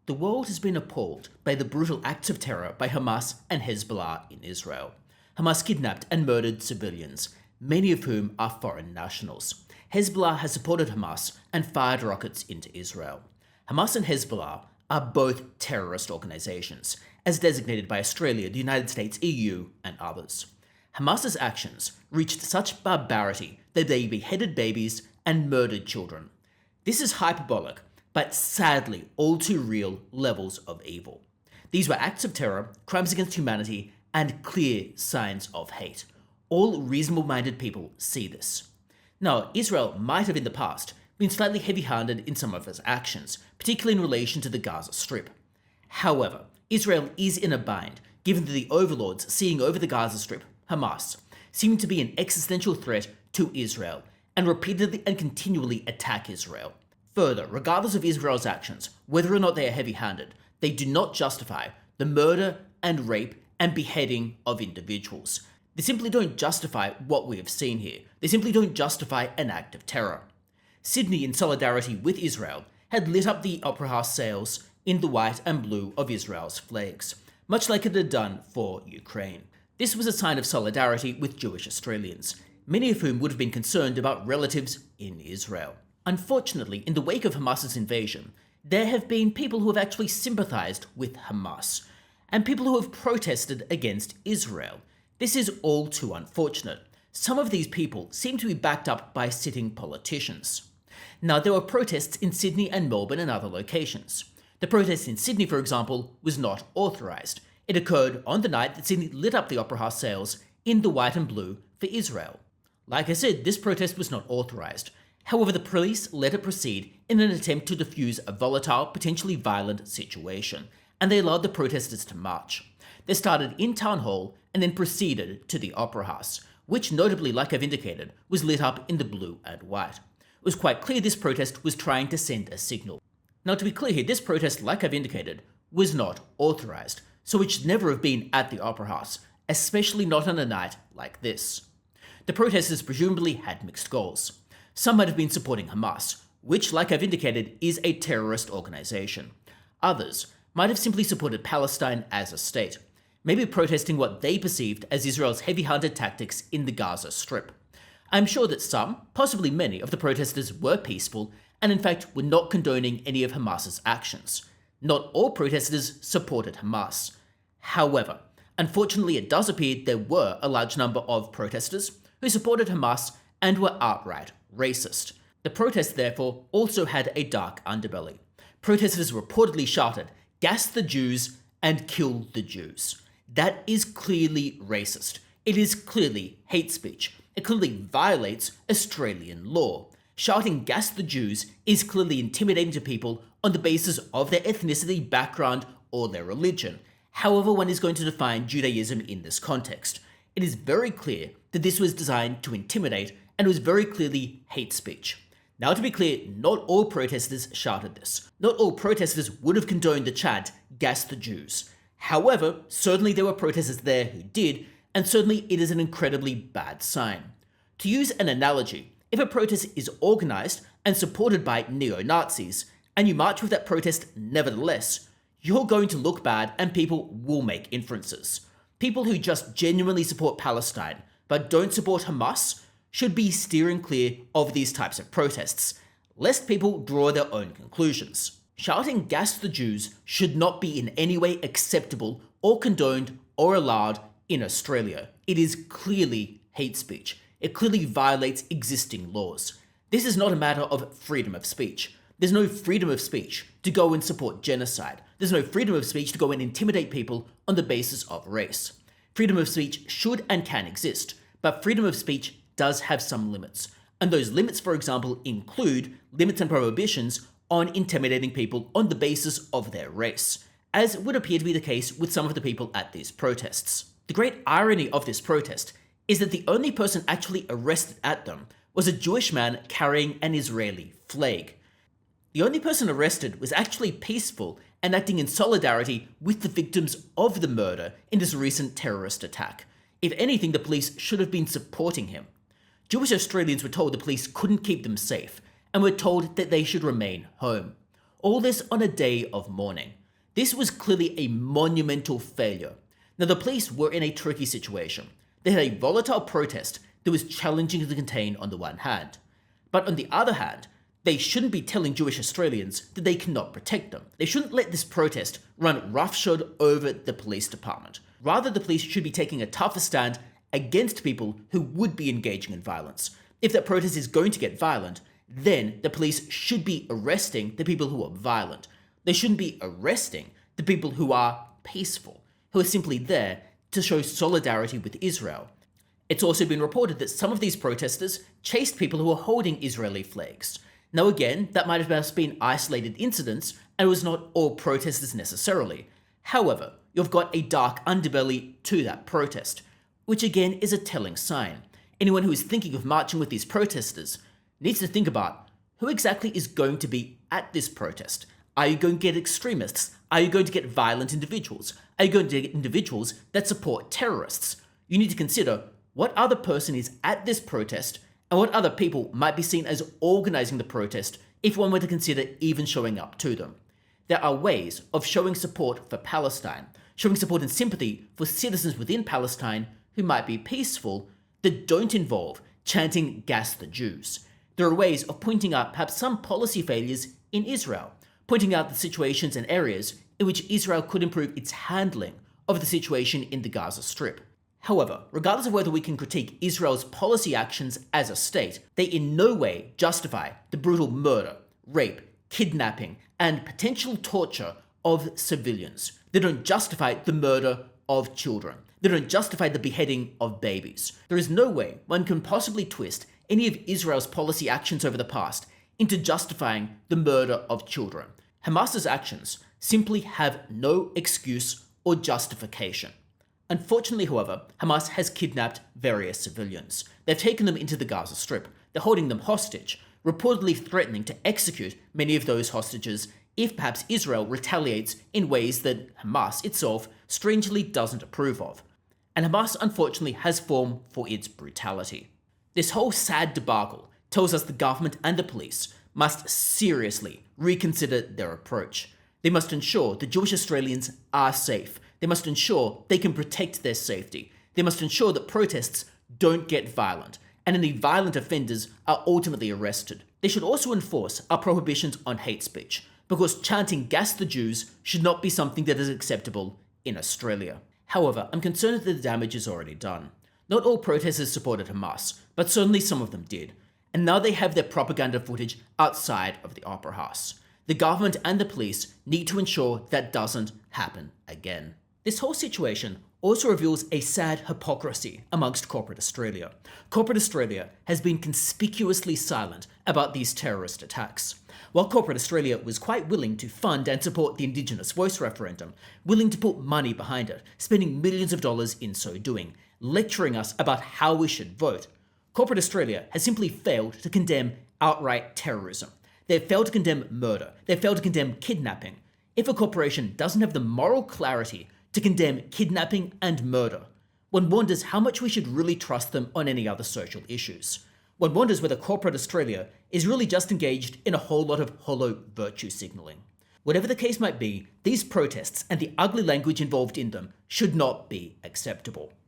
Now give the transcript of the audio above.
The world has been appalled by the brutal acts of terror by Hamas and Hezbollah in Israel. Hamas kidnapped and murdered civilians, many of whom are foreign nationals. Hezbollah has supported Hamas and fired rockets into Israel. Hamas and Hezbollah are both terrorist organizations, as designated by Australia, the United States, EU, and others. Hamas's actions reached such barbarity that they beheaded babies and murdered children. This is hyperbolic, but sadly all too real levels of evil. These were acts of terror, crimes against humanity, and clear signs of hate. All reasonable-minded people see this. Now, Israel might have in the past been slightly heavy-handed in some of its actions, particularly in relation to the Gaza Strip. However, Israel is in a bind, given that the overlords seeing over the Gaza Strip, Hamas, seem to be an existential threat to Israel, and repeatedly and continually attack Israel. Further, regardless of Israel's actions, whether or not they are heavy-handed, they do not justify the murder and rape and beheading of individuals. They simply don't justify what we have seen here. They simply don't justify an act of terror. Sydney, in solidarity with Israel, had lit up the Opera House sails in the white and blue of Israel's flags, much like it had done for Ukraine. This was a sign of solidarity with Jewish Australians, many of whom would have been concerned about relatives in Israel. Unfortunately, in the wake of Hamas's invasion, there have been people who have actually sympathized with Hamas, and people who have protested against Israel. This is all too unfortunate. Some of these people seem to be backed up by sitting politicians. Now, there were protests in Sydney and Melbourne and other locations. The protest in Sydney, for example, was not authorised. It occurred on the night that Sydney lit up the Opera House sails in the white and blue for Israel. Like I said, this protest was not authorised. However, the police let it proceed in an attempt to defuse a volatile, potentially violent situation, and they allowed the protesters to march. They started in Town Hall and then proceeded to the Opera House, which notably, like I've indicated, was lit up in the blue and white. It was quite clear this protest was trying to send a signal. Now, to be clear here, this protest, like I've indicated, was not authorised, so it should never have been at the Opera House, especially not on a night like this. The protesters presumably had mixed goals. Some might have been supporting Hamas, which, like I've indicated, is a terrorist organization. Others might have simply supported Palestine as a state, maybe protesting what they perceived as Israel's heavy-handed tactics in the Gaza Strip. I'm sure that some, possibly many, of the protesters were peaceful and in fact were not condoning any of Hamas's actions. Not all protesters supported Hamas. However, unfortunately it does appear there were a large number of protesters who supported Hamas and were outright racist. The protest, therefore, also had a dark underbelly. Protesters reportedly shouted, "Gas the Jews and kill the Jews." That is clearly racist. It is clearly hate speech. It clearly violates Australian law. Shouting "Gas the Jews" is clearly intimidating to people on the basis of their ethnicity, background, or their religion, however one is going to define Judaism in this context. It is very clear that this was designed to intimidate, and it was very clearly hate speech. Now, to be clear, not all protesters shouted this. Not all protesters would have condoned the chant, "Gas the Jews." However, certainly there were protesters there who did, and certainly it is an incredibly bad sign. To use an analogy, if a protest is organised and supported by neo-Nazis, and you march with that protest nevertheless, you're going to look bad and people will make inferences. People who just genuinely support Palestine, but don't support Hamas, should be steering clear of these types of protests, lest people draw their own conclusions. Shouting "Gas the Jews" should not be in any way acceptable or condoned or allowed in Australia. It is clearly hate speech. It clearly violates existing laws. This is not a matter of freedom of speech. There's no freedom of speech to go and support genocide. There's no freedom of speech to go and intimidate people on the basis of race. Freedom of speech should and can exist, but freedom of speech does have some limits. And those limits, for example, include limits and prohibitions on intimidating people on the basis of their race, as would appear to be the case with some of the people at these protests. The great irony of this protest is that the only person actually arrested at them was a Jewish man carrying an Israeli flag. The only person arrested was actually peaceful and acting in solidarity with the victims of the murder in this recent terrorist attack. If anything, the police should have been supporting him. Jewish Australians were told the police couldn't keep them safe, and were told that they should remain home. All this on a day of mourning. This was clearly a monumental failure. Now, the police were in a tricky situation. They had a volatile protest that was challenging to contain on the one hand. But on the other hand, they shouldn't be telling Jewish Australians that they cannot protect them. They shouldn't let this protest run roughshod over the police department. Rather, the police should be taking a tougher stand against people who would be engaging in violence. If that protest is going to get violent, then the police should be arresting the people who are violent. They shouldn't be arresting the people who are peaceful, who are simply there to show solidarity with Israel. It's also been reported that some of these protesters chased people who were holding Israeli flags. Now again, that might have just been isolated incidents, and it was not all protesters necessarily. However, you've got a dark underbelly to that protest, which again is a telling sign. Anyone who is thinking of marching with these protesters needs to think about who exactly is going to be at this protest. Are you going to get extremists? Are you going to get violent individuals? Are you going to get individuals that support terrorists? You need to consider what other person is at this protest and what other people might be seen as organizing the protest if one were to consider even showing up to them. There are ways of showing support for Palestine, showing support and sympathy for citizens within Palestine who might be peaceful that don't involve chanting "Gas the Jews." There are ways of pointing out perhaps some policy failures in Israel, pointing out the situations and areas in which Israel could improve its handling of the situation in the Gaza Strip. However, regardless of whether we can critique Israel's policy actions as a state, they in no way justify the brutal murder, rape, kidnapping, and potential torture of civilians. They don't justify the murder of children. They don't justify the beheading of babies. There is no way one can possibly twist any of Israel's policy actions over the past into justifying the murder of children. Hamas's actions simply have no excuse or justification. Unfortunately, however, Hamas has kidnapped various civilians. They've taken them into the Gaza Strip. They're holding them hostage, reportedly threatening to execute many of those hostages if perhaps Israel retaliates in ways that Hamas itself strangely doesn't approve of. And Hamas unfortunately has fallen for its brutality. This whole sad debacle tells us the government and the police must seriously reconsider their approach. They must ensure that Jewish Australians are safe. They must ensure they can protect their safety. They must ensure that protests don't get violent, and any violent offenders are ultimately arrested. They should also enforce our prohibitions on hate speech, because chanting "Gas the Jews" should not be something that is acceptable in Australia. However, I'm concerned that the damage is already done. Not all protesters supported Hamas, but certainly some of them did, and now they have their propaganda footage outside of the Opera House. The government and the police need to ensure that doesn't happen again. This whole situation also reveals a sad hypocrisy amongst corporate Australia. Corporate Australia has been conspicuously silent about these terrorist attacks. While corporate Australia was quite willing to fund and support the Indigenous Voice referendum, willing to put money behind it, spending millions of dollars in so doing, lecturing us about how we should vote, corporate Australia has simply failed to condemn outright terrorism. They've failed to condemn murder. They've failed to condemn kidnapping. If a corporation doesn't have the moral clarity to condemn kidnapping and murder, one wonders how much we should really trust them on any other social issues. One wonders whether corporate Australia is really just engaged in a whole lot of hollow virtue signalling. Whatever the case might be, these protests and the ugly language involved in them should not be acceptable.